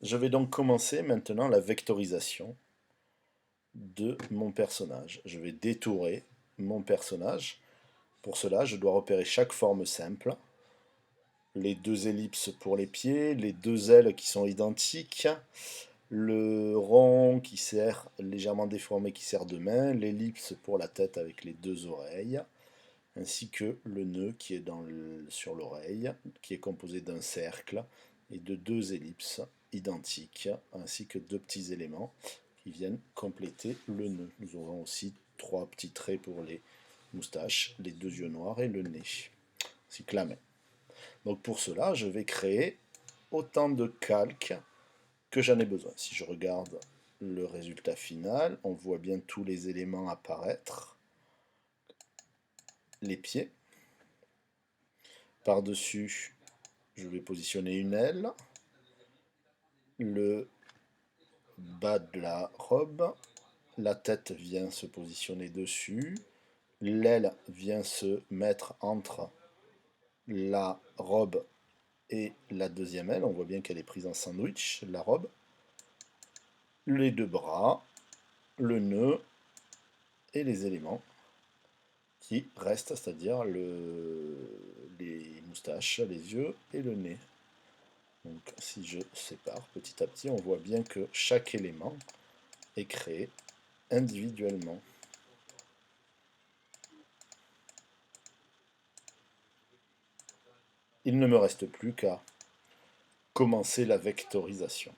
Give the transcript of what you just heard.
Je vais donc commencer maintenant la vectorisation de mon personnage. Je vais détourer mon personnage. Pour cela, je dois repérer chaque forme simple, les deux ellipses pour les pieds, les deux ailes qui sont identiques, le rond qui sert légèrement déformé qui sert de main, l'ellipse pour la tête avec les deux oreilles, ainsi que le nœud qui est sur l'oreille, qui est composé d'un cercle et de deux ellipses identiques, ainsi que deux petits éléments qui viennent compléter le nœud. Nous aurons aussi trois petits traits pour les moustaches, les deux yeux noirs et le nez, ainsi que la main. Donc pour cela, je vais créer autant de calques que j'en ai besoin. Si je regarde le résultat final, on voit bien tous les éléments apparaître. Les pieds. Par-dessus, je vais positionner une aile. Le bas de la robe. La tête vient se positionner dessus. L'aile vient se mettre entre la robe et la deuxième aile. On voit bien qu'elle est prise en sandwich, la robe. Les deux bras, le nœud et les éléments qui restent, c'est-à-dire les moustaches, les yeux et le nez. Donc si je sépare petit à petit, on voit bien que chaque élément est créé individuellement. Il ne me reste plus qu'à commencer la vectorisation.